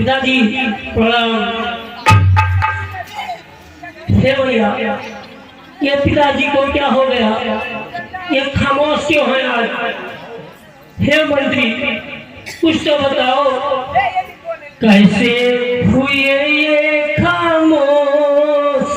पिताजी प्रणाम। हे भैया, ये पिताजी को क्या हो गया? ये खामोश क्यों है आज? हे मंत्री, कुछ तो बताओ, कैसे हुए ये खामोश?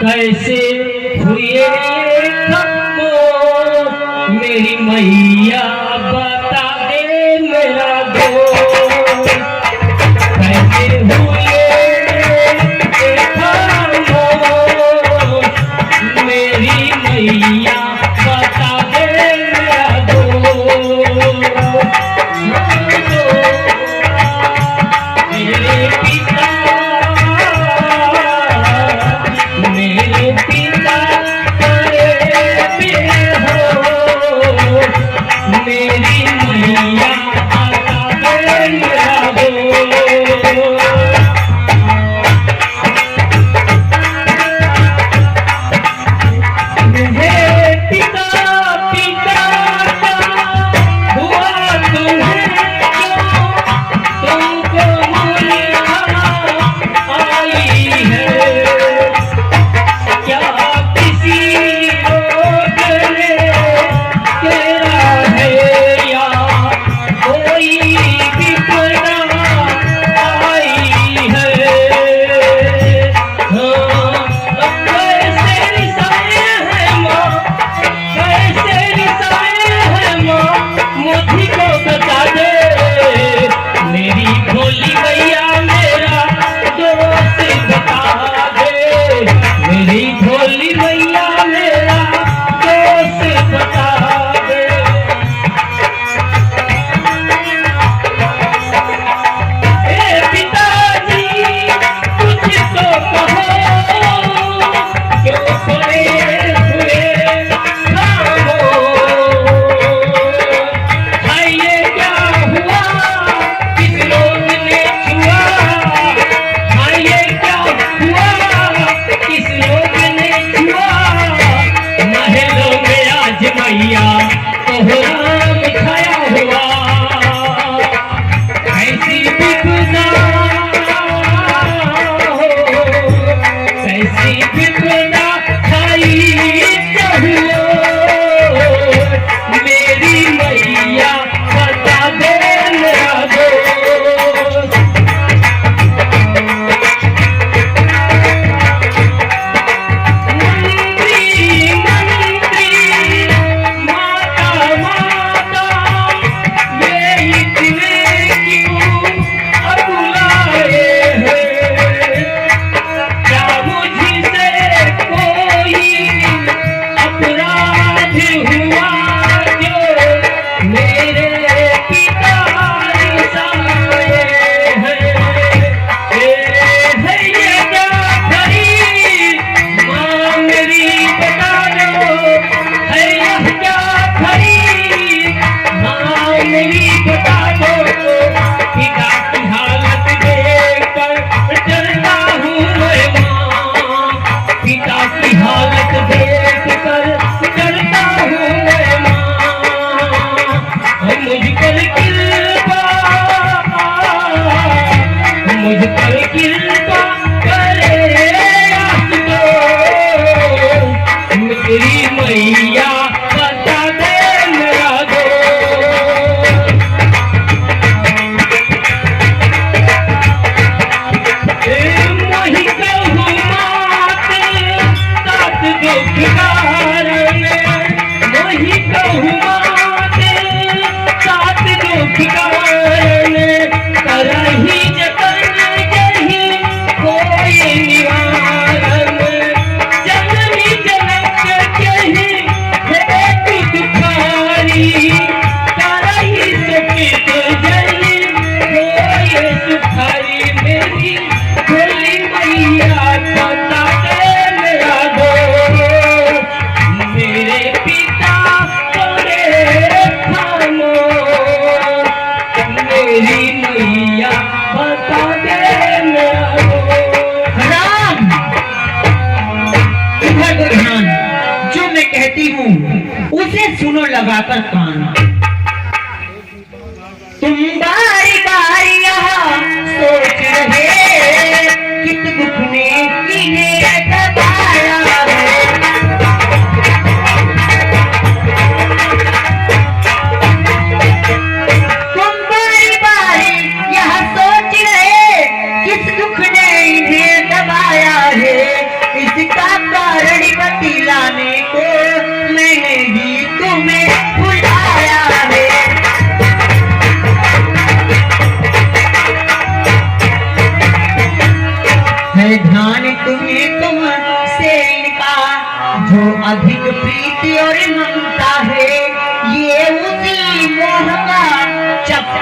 कैसे हुए ये खामोश? मेरी मैया बता दे मेरा दोस्त, कैसे हुए ये खामोश? मेरी मैया बता दे मेरा दोस्त। मेरे पिता करे हो, मेरी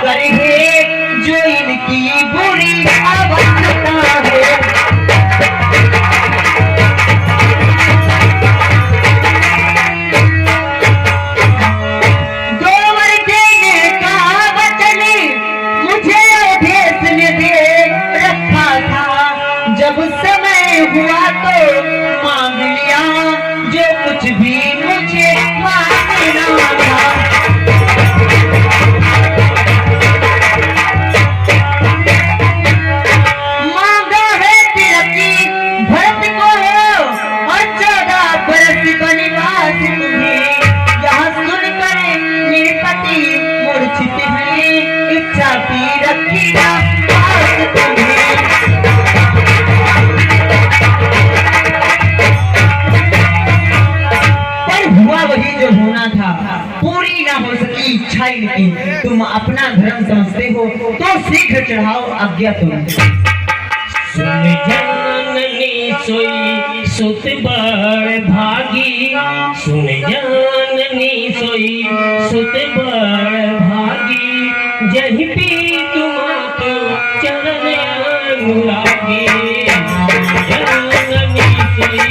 करे जो इनकी बुरी अवस्था है। गोबर देने का वचन मुझे अवधेश ने दे रखा था, जब समय हुआ तो मांग लिया जो कुछ भी मुझे मांगना था। मांगा है तिलकी भरत को और 14 बरस वनवास तुम्हें, यह सुनकर निरपति मूर्छित हुए, इच्छा की रखी ना पास तुम्हें। पर हुआ वही जो होना था, पूरी ना हो सकी इच्छा इनकी। तुम अपना धर्म समझते हो तो शीघ्र चढ़ाओ आज्ञा तुम। सुन जाननी सोई सुत बड़ भागी, सुन जाननी सोई सुत बड़ भागी, जही पी तुमात चरण अनुरागी। जाननी सोई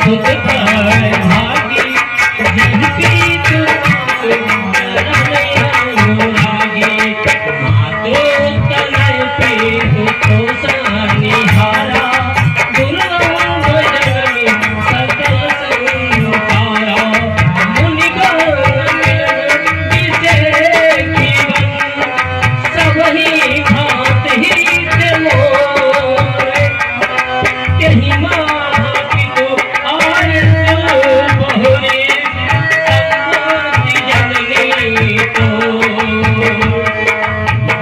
सुत बड़ भागी, जही पी तुमात चरण अनुरागी। मातो तनय पे तो निहारा दुर्लभ जननी सकल संसारा। मुनिगण जिसे जीवन सबहि भांत हित मोर, यही माहि तो आयु बहुरी सम्मति जननी तो।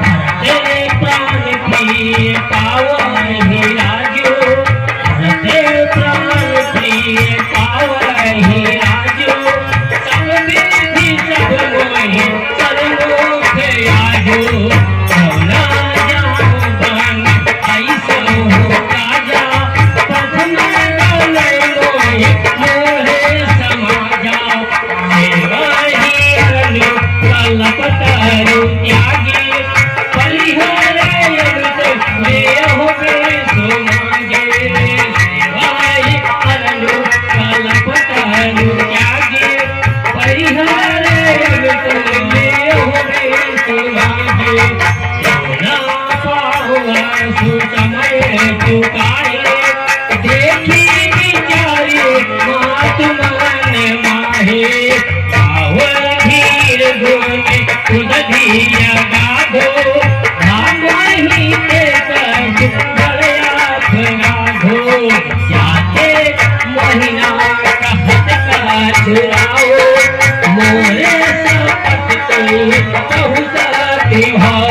भरते प्राण प्रिय पावन ही राजो, भरते प्राण प्रिय पावन ही राजो, सब विधि सब मोहि सर्वोख आजो। कौना जाऊं बन ऐसो हो काजा, प्रथम तनय मोहि मोहे समाजा। सेवाही अनु कलपतरु त्यागी, परिहर अमृत लेहो सो मांगे। सेवाही अनु कलपतरु त्यागी, परिहर अमृत लेहो सो मांगे। सोना पाहुआ सुसमय चुकाए, देखी विचारी मात मन माहे। पाहुआ धीर गुण उदधिया गाधो, भागवही ते कर बड़याथ राघो। जाते महीना कहत का छुराओ, मोरे सपत तो कहु सती भाओ।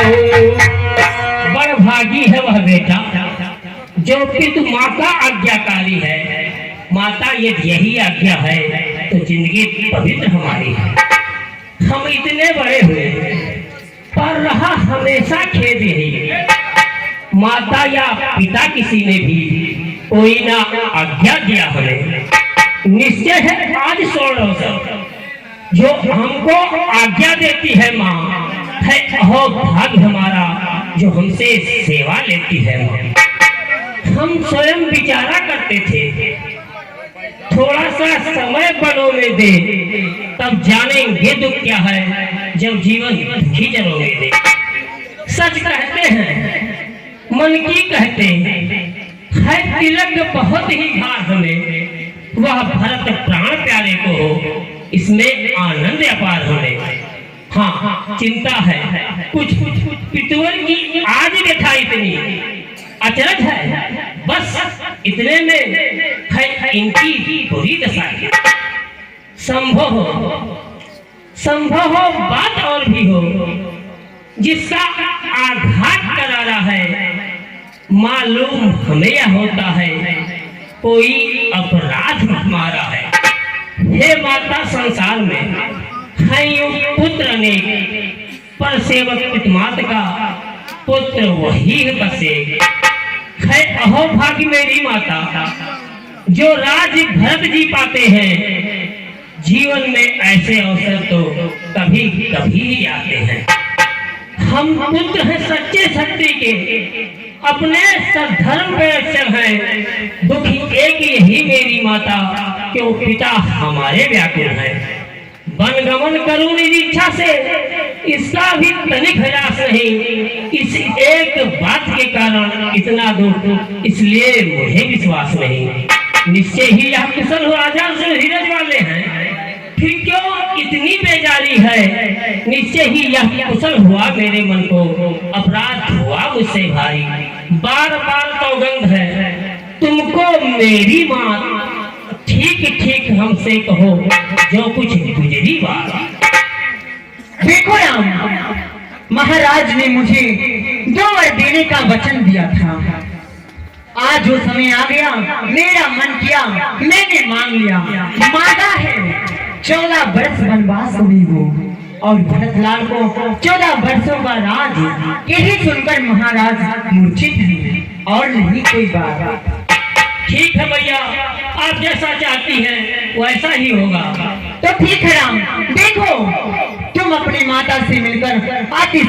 बड़ भागी है वह बेटा जो पितु माँ का आज्ञाकारी है। माता यदि यही आज्ञा है तो जिंदगी पवित्र हमारी है। हम इतने बड़े हुए पर रहा हमेशा खेद यही, माता या पिता किसी ने भी कोई ना आज्ञा दिया हमें। निश्चय है आज 16 अवसर जो हमको आज्ञा देती है माँ, है अहो भाग्य हमारा जो हमसे सेवा लेती है माँ। हम स्वयं विचारा करते थे, थोड़ा सा समय बनो में दे, तब जानेंगे दुख क्या है जब जीवन दुखी जनों में दे। सच कहते हैं मन की कहते है तिलक बहुत ही घास में, वह भरत प्राण प्यारे को हो, इसमें आनंद अपार होने। हाँ चिंता है कुछ पितुअर की आज व्यथा इतनी अचरज है, बस इतने में है इनकी बुरी दशा है। संभव हो बात और भी हो, जिसका आघात करारा है, मालूम हमें यह होता है कोई अपराध हमारा है। हे माता संसार में है पुत्र ने, पर सेवक पितमात का पुत्र वही बसे। है अहो भाग्य मेरी माता जो राज भरत जी पाते हैं। जीवन में ऐसे अवसर तो कभी कभी ही आते हैं। हम पुत्र हैं सच्चे शक्ति के, अपने सद्धर्म पे अक्षर हैं। दुखी एक यही मेरी माता, क्यों पिता हमारे व्याकुल हैं। वनगमन करूं निज इच्छा से, इसका भी तनिक हयास नहीं। इस एक बात के कारण इतना दुख, इसलिए मुझे विश्वास नहीं। निश्चय ही यह कुशल हो राजा से धीरज वाले हैं, फिर क्यों इतनी बेजारी है। निश्चय ही यह कुशल हुआ मेरे मन को, अपराध हुआ मुझसे भारी। बार बार सौगंध है तुमको मेरी माँ, ठीक ठीक हमसे कहो जो कुछ गुजरी बात। देखो राम, महाराज ने मुझे 2 वर देने का वचन दिया था। आज वो समय आ गया, मेरा मन किया मैंने मांग लिया। मांगा है 14 वर्ष वनवास हुई वो, और भरत लाल को 14 वर्षों का राज। यही सुनकर महाराज मूर्छित हैं और नहीं कोई बात। ठीक है भैया, आप जैसा चाहती हैं वैसा ही होगा। तो ठीक है राम, देखो तुम अपनी माता से मिलकर आती